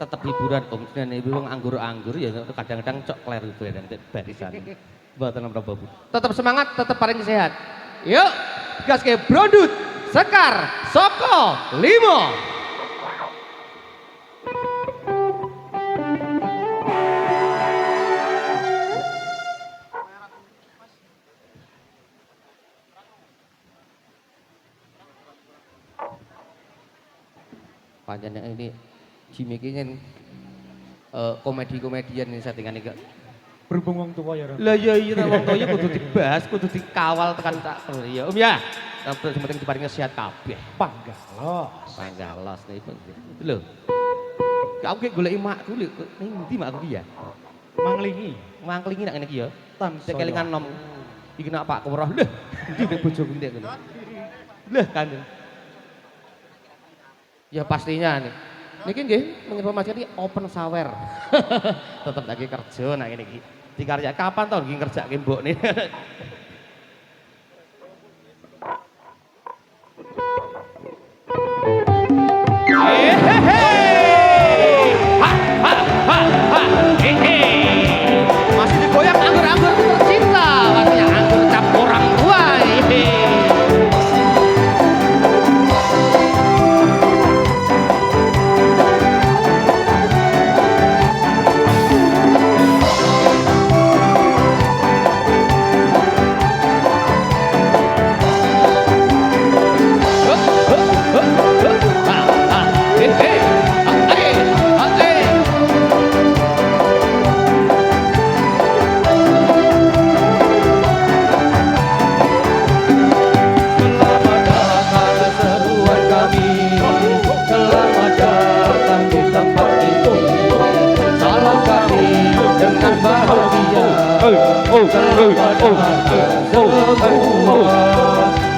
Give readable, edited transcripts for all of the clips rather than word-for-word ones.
tetap hiburan om dan ibu wong anggur-anggur ya kadang-kadang cok kleru dan barisan mboten napa Bu tetap semangat tetap paling sehat yuk gas ke Brodut Sekar Soko Limo panjangnya ini Jimmy ini komedi-komedian ini settingan ini berhubung wong tua ya lah iya iya wong tua kudu dibahas kudu dikawal tekan tak ya om ya yang penting diparingi sehat kabeh panggalos nih lho aku kayak golek makku lho ning ndi makku ya manglingi nak ngene iki ya sik kelingan nom iki nak Pak Kemroh lho ndi nek bojoku ndek ngono lho kan ya pastinya nih niki nggih menginformasikan iki open sawer tetep lagi kerja nak ngene iki dikarya kapan to nggih kerjake mbok nih masih digoyang anggur-anggur tercinta maksudnya anggur cap orang tua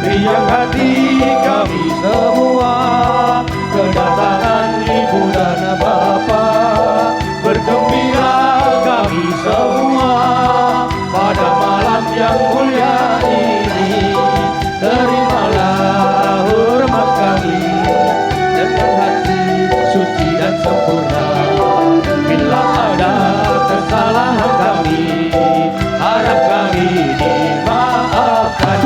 riang hati kami semua kedatangan ibu dan bapak bergembira kami semua pada malam yang mulia ini terimalah hormat kami dengan hati suci dan sempurna bila ada kesalahan kami harap kami dimaafkan.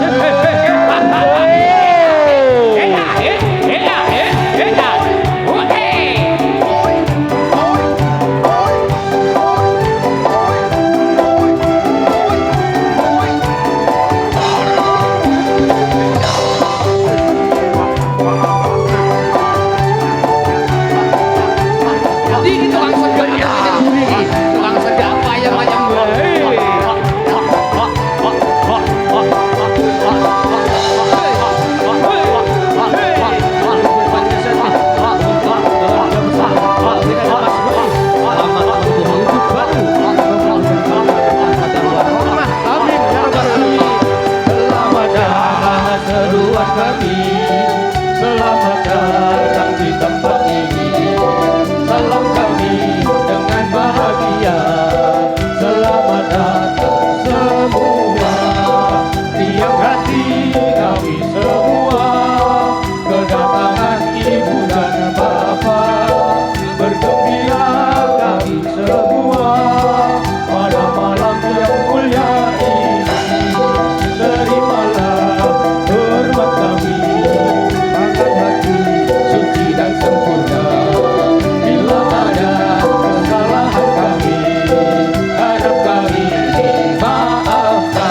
Selamat datang di tempat ini. Salam kami dengan bahagia. Selamat datang semua. Riang hati kami semua. Kedatangan ibu dan bapak. Bergembira kami semua. Pada malam yang mulia ini. Terimalah hormat kami. Suci dan sempurna bila ada kesalahan kami harap kami dimaafkan.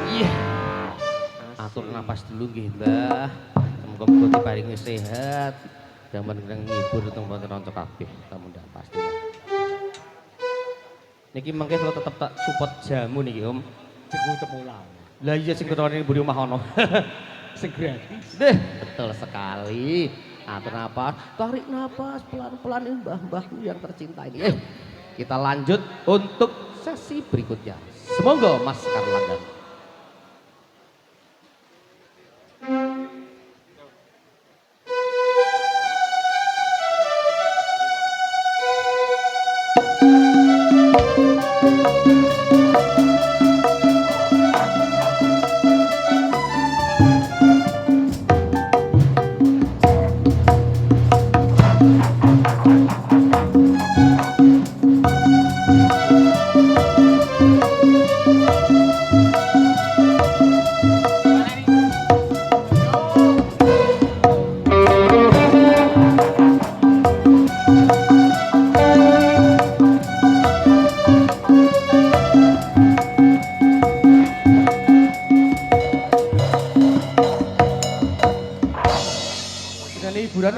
Iya. atur napas dulu nggih Mbah semoga diparingi sehat Jaman kena ngibur teng kanca kabeh, tamu ndak pasti. Niki mengke kalau tetep tak support jamu niki, Om. Jeku temulang. Lah iya sing ketone mburi omah ono. Sing gratis. Deh, betul sekali. Atur napas, tarik napas pelan-pelan ini mbah-mbahku yang tercinta ini. Kita lanjut untuk sesi berikutnya. Semoga Mas Karlandan.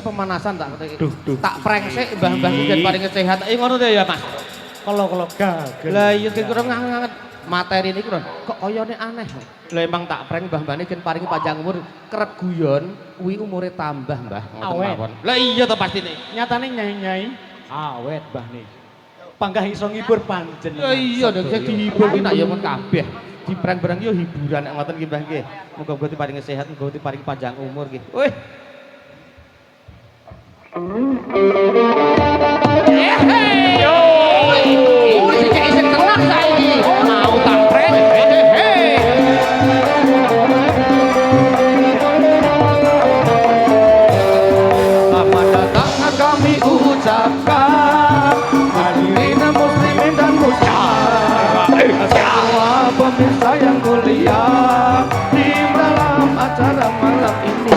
Pemanasan tak tak prengsek mbah-mbah kuwi paling sehat. Ngono to ya, Mas. Kalau gagal. Lah iya kira nganget materi niku kok koyone aneh. Lah emang tak prank mbah-mbahne ken paringi panjang umur, kerep guyon, kuwi umure tambah, Mbah. Ngoten mawon. Lah iya to pastine. Nyatane nyai-nyai awet Mbah nih. Panggah iso ngibur panjenengan. Lah iya dong sing dihibur ki nak ya mun kabeh. Di prank-prank yo hiburan nek ngoten nggih Mbah nggih. Muga-muga diparingi sehat, muga diparingi panjang umur nggih. Wih. Selamat datang kami ucapkan hadirin muslimin dan muslimat, semua pemirsa yang mulia di dalam acara malam ini.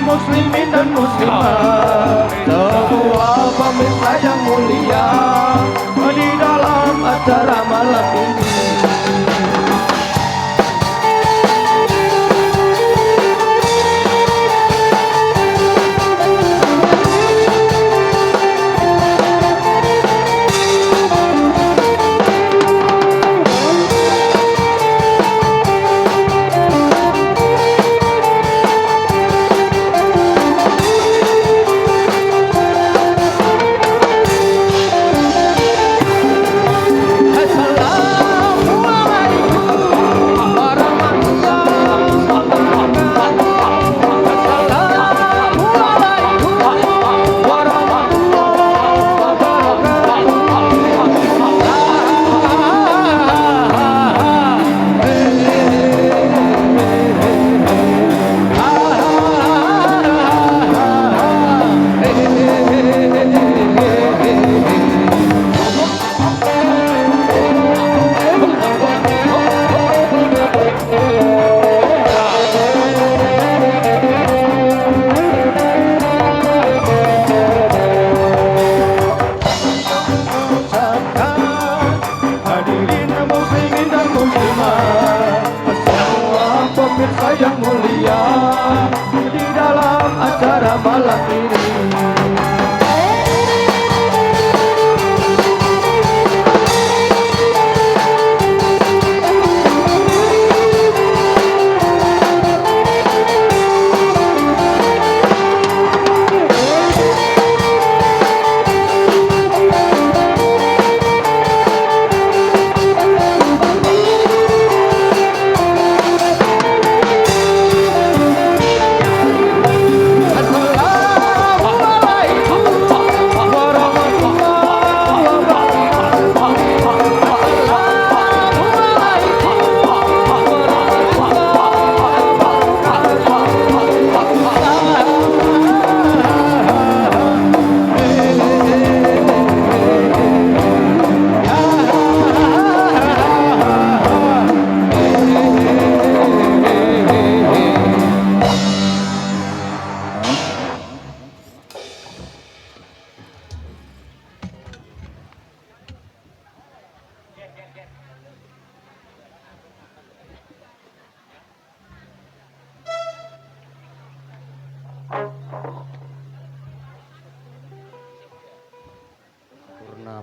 muslimin dan muslimat, semua pemirsa yang mulia di dalam acara malam ini.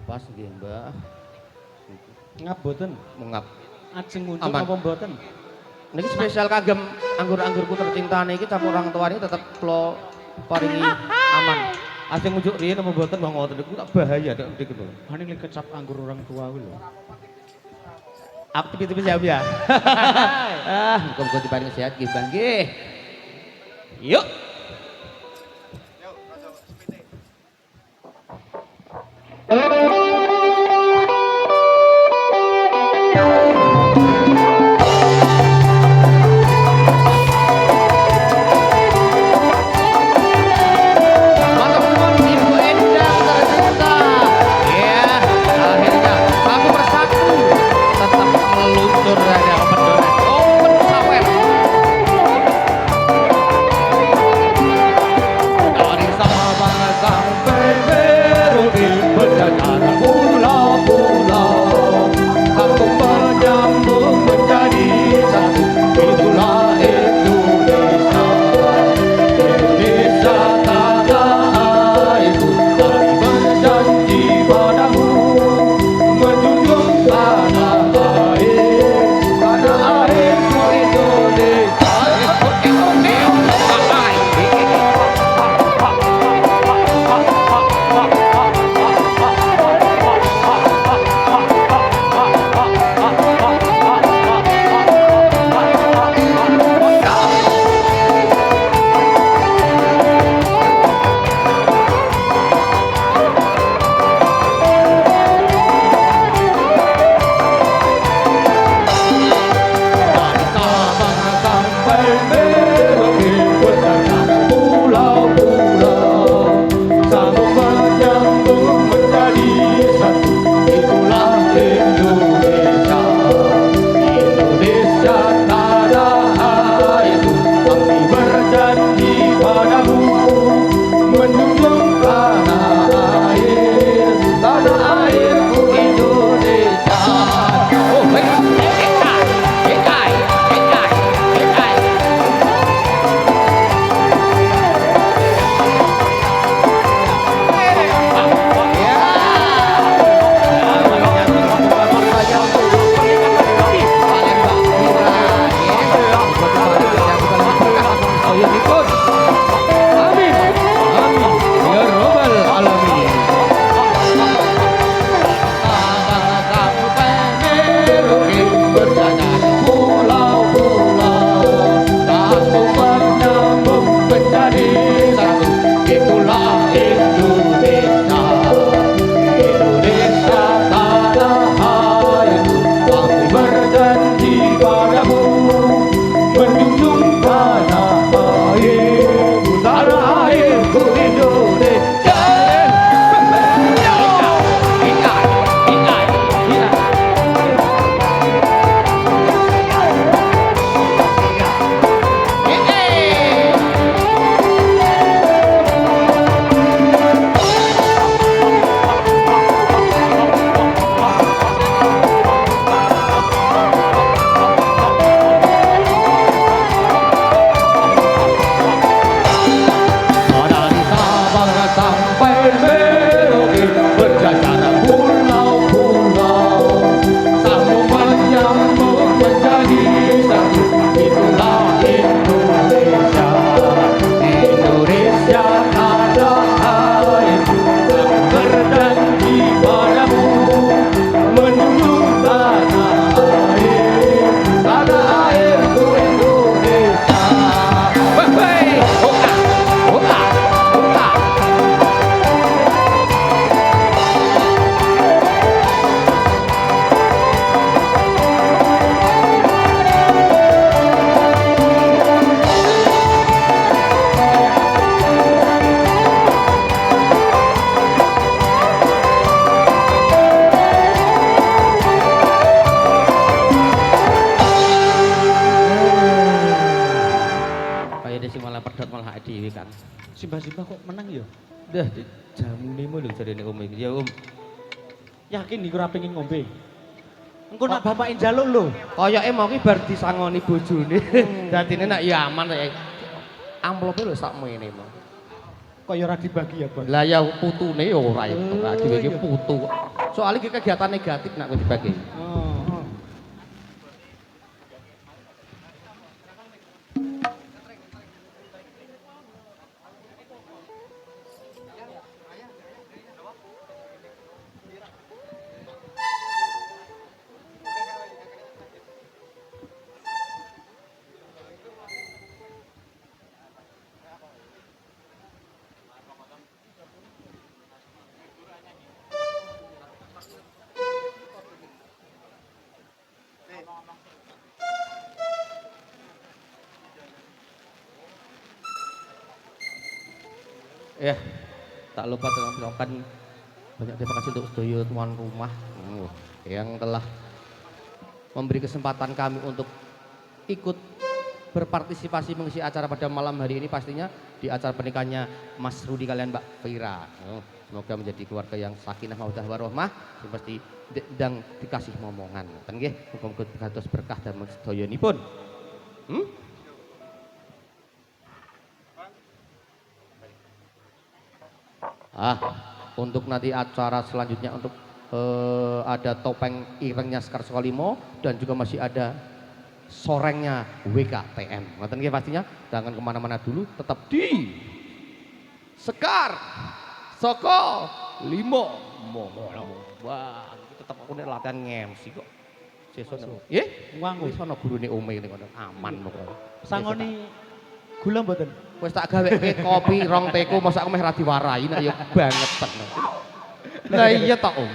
Pas nggih, Mbak. Ngap boten? Mengap. Ajeng nguncuk Aman. apa mboten? Niki spesial kagem anggur-anggurku tercinta niki campur orang tua niki tetep kula paringi aman. Ajeng ngunjuk riyen apa mboten Bang ngoten niku tak bahaya nek ndik niku. Maning lek kecap anggur orang tua kuwi lho. Aktivitas siap ya. Muga-muga diparingi sehat nggih, Bang nggih. Yuk. Mantap teman Ibu Endang tercinta. Ya, akhirnya satu persatu tetap meluncur ada open door, open sawer. Dari Sabang sampai Merauke berjajar pulau-pulau, sambung menyambung menjadi satu. Itulah Indonesia. Indonesia tanah airku, kami berjanji padamu menjunjung tanah airku Indonesia. Sabang sampai Merauke berjajar pulau-pulau, sambung menyambung menjadi satu. Itulah Indonesia. Indonesia tanah airku, kami berjanji padamu menjunjung tanah airku Indonesia. Oh, Amin. Amin. Ya Rabbal Alamin. Sabang sampai Merauke berjajar pulau-pulau, sambung menyambung menjadi satu. Itulah Indonesia. Indonesia tanah airku, kami berjanji padamu menjunjung tanah airku Indonesia. Dari Sabang sampai Merauke berjajar pulau-pulau, sambung menyambung menjadi satu. Itulah Indonesia. Indonesia tanah airku, kami berjanji padamu menjunjung tanah airku Indonesia. Hei, hoka, hoka, hoka. Kayak desi malah pedot malah dhewe kan. Simbah-simbah kok menang ya? Dah jamune mu lho jarene Om iki. Ya Om. Yakin iku ora pengen ngombe. Engko nak bapakin njaluk lho. Kayake mau ki bar disangoni bojone. Dadine nak ya aman rek. Amplope lho sak mene mau. Kaya ora dibagi ya, Bang. Lah ya putune ya ora ya. Dhewe iki putu kok. Soalnya iki kegiatan negatif nak kowe dibagi. Oh. Ya, tak lupa mengucapkan banyak terima kasih untuk sedaya tuan rumah yang telah memberi kesempatan kami untuk ikut berpartisipasi mengisi acara pada malam hari ini, pastinya di acara pernikahannya Mas Rudi kalian Mbak Vira. Semoga menjadi keluarga yang sakinah mawaddah warahmah, yang pasti ndang dikasih momongan. Ten nggih, muga-muga dados berkah damel sedayanipun. Untuk nanti acara selanjutnya untuk ada topeng irengnya Sekar Sukalimo dan juga masih ada sorengnya WKTM. Ngoten nggih pastinya, jangan kemana-mana dulu, tetap di Sekar Sukalimo. Wah, tetap aku nek latihan ngemsi kok. Sesuk. Nggih? Wangu. Wis ana gurune Ome ning kono, aman pokoke. Sangoni gula mboten? Wis tak gaweke kopi rong teko mosok aku meh ra diwarai nek ya banget. Lah iya tok, Om.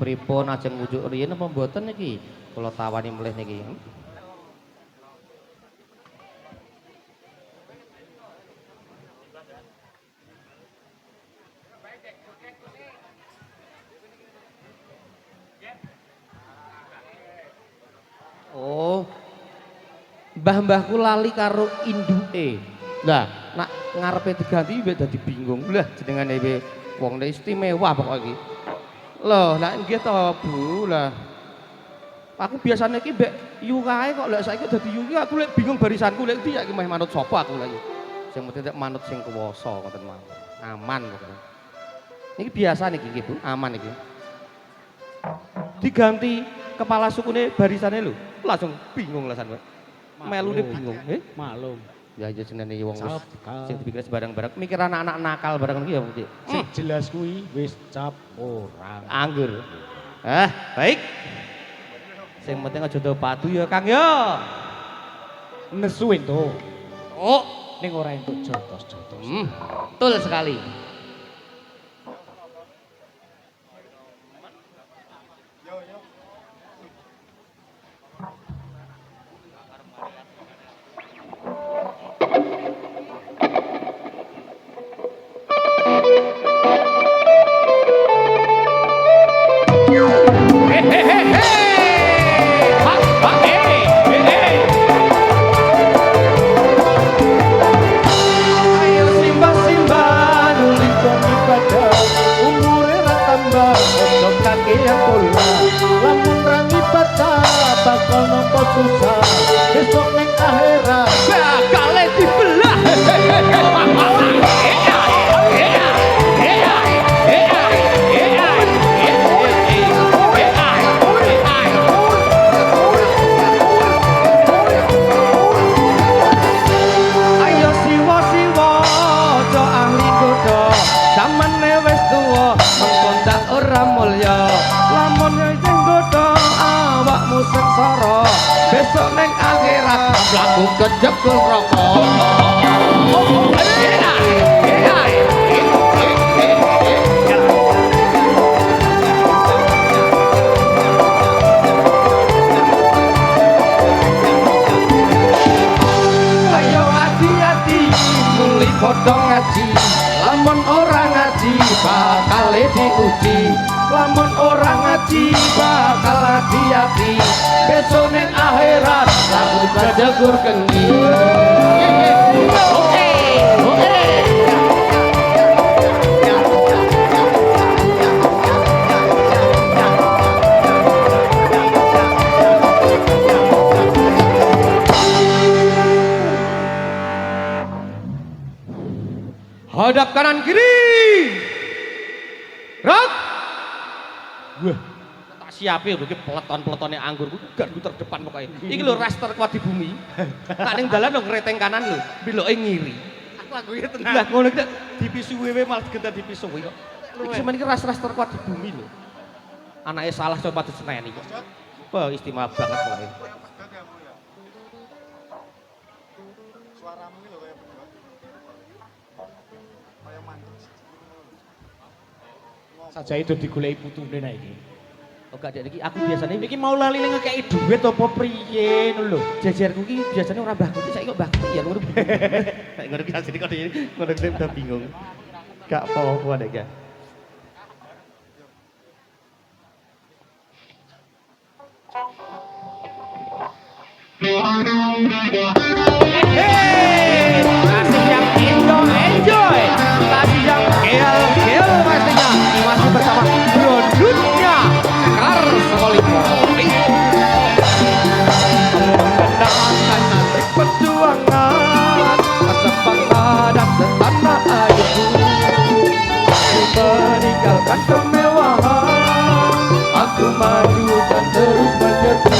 pripun ajeng wujuk riyin apa mboten niki? Kula tawani mulih niki. Oh. Mbah-mbahku lali karo induke. Lah, nak ngarepe diganti mbek dadi bingung. Lah jenengane wong istimewa pokok iki. Loh, lah nggih to, Bu. Lah aku biasane iki mbek yu kae kok lek saiki dadi yu aku lek bingung barisanku lek ndi saiki meh manut sapa aku lek iki. Sing penting manut sing kuwasa ngoten mawon. Aman pokoknya. Niki biasa niki nggih, Bu. Aman iki. Diganti kepala sukune barisane lho. Langsung bingung lasan kowe. Melune bingung, Maklum. Ya aja jenenge wong wis sing dipikir barang-barang mikir anak-anak nakal barang iki ya, Bu. Sing jelas kuwi wis cap orang. Anggur. Baik. Sing penting aja do patu ya, Kang ya. Nesu entuk. Oh, Ning ora entuk jotos-jotos. betul sekali. Lamun rangi baca bakal nampa susah besok ning akhirat Bakal dibelah. Ayo siwa-siwa aja ahli godha samane wis tuwa mengkondang ora mulya lamun sing godha awakmu sengsara besok ning akhirat mlaku kejebul neraka. Ayo hati-hati muli padha ngaji lamun ora ngaji bakal diuji lamun ora ngaji bakal hati-hati besok ning akhirat laku kejegur kengi. Hadap kanan kiri. Rak. Wah, tak siape lho iki peleton-peletone anggur ku gak terdepan pokoke. Iki lho raster kuat di bumi. Tak ning dalan lho ngreteng kanan lho, beloke ngiri. Aku angguke tenan. Lah ngono iki dipisu wewe malah digenta dipisuhi kok. Iki semen iki raster kuat di bumi lho. Anake salah coba diseneni kok. Wah, istimewa banget pokoke. Suaramu ini loh kayak berdua. Kayak mantap. Saja itu digoleki putune nek iki. Oh gak ada iki aku biasanya Iki mau lali ning ngekeki dhuwit apa priye ngono lho. jajarku ki biasanya ora mbahku iki saiki kok mbahku ya ngono. Nek ngono ki asline kok ngono ki udah bingung. Gak apa-apa nek ya. Hey, kasih yang enjoy, kasih yang gel pastinya masih bersama Brodutnya Sekar Sekolimo. Mengenangkan nanti perjuangan masa bangsa dan setanah airku. Aku meninggalkan kemewahan, aku maju dan terus menyetu.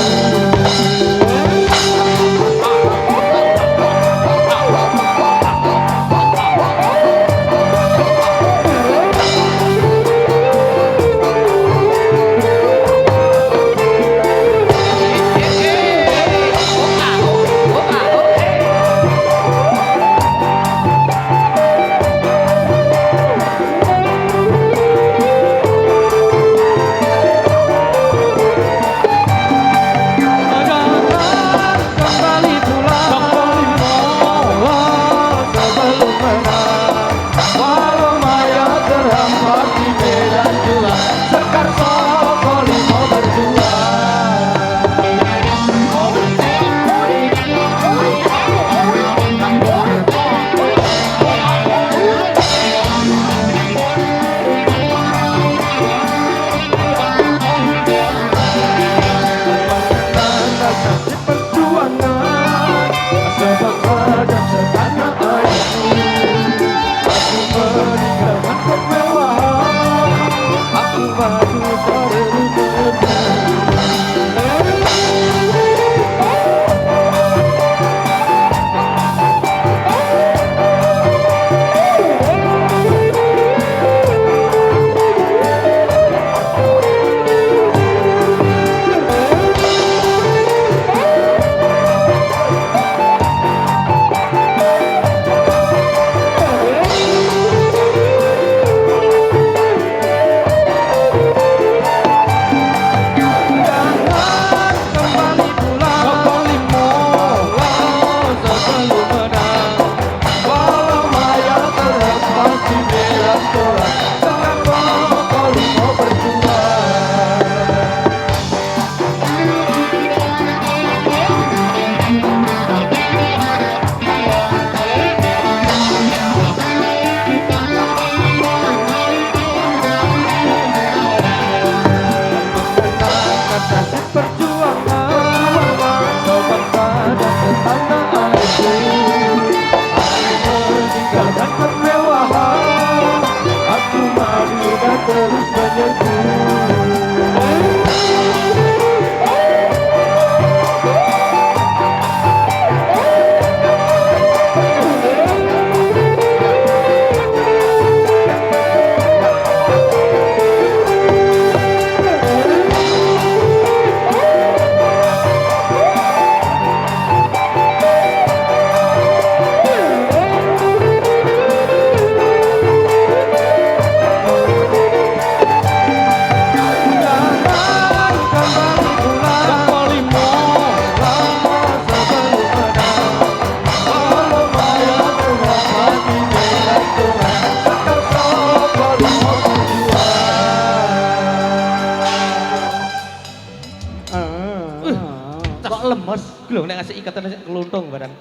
Lho nek ngasih ikatan keluntung barang.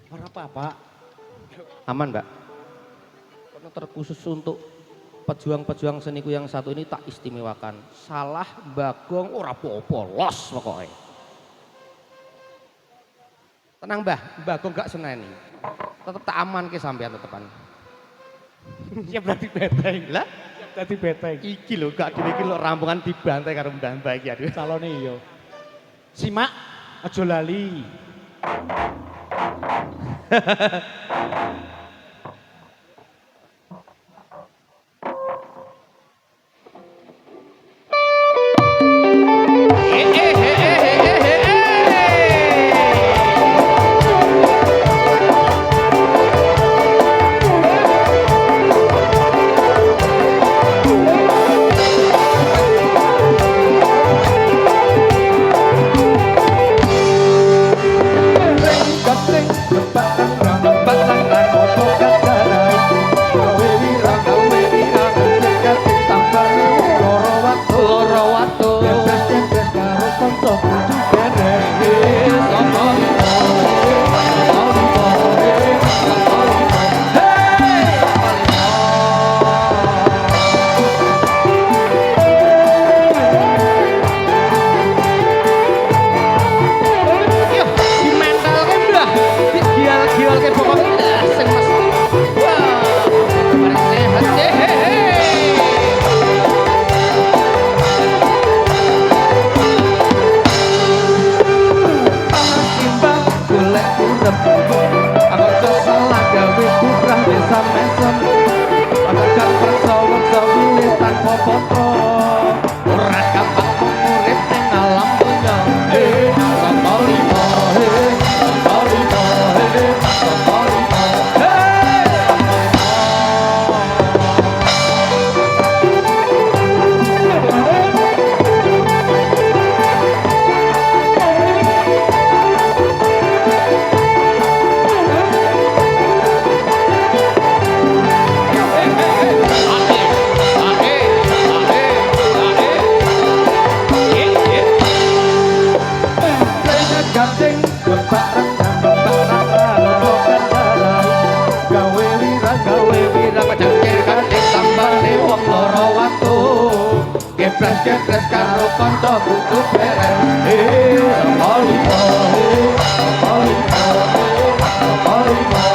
Ora apa-apa. Aman, Mbak. Karena terkhusus untuk pejuang-pejuang seniku yang satu ini tak istimewakan. Salah Bagong ora apa-apa, los pokoknya. Tenang, Mbah, Bagong gak seneni. Tetep tak aman ke sampean tetepan. Siap berarti beteng. Lah, Siap dadi beteng. iki lho gak dhewe iki lho rampungan dibantai karo Mbah iki aduh. Calone iya. Simak aja lali. Gebres karo kanca kudu beren. Sapolimo, sapolimo, sapolimo.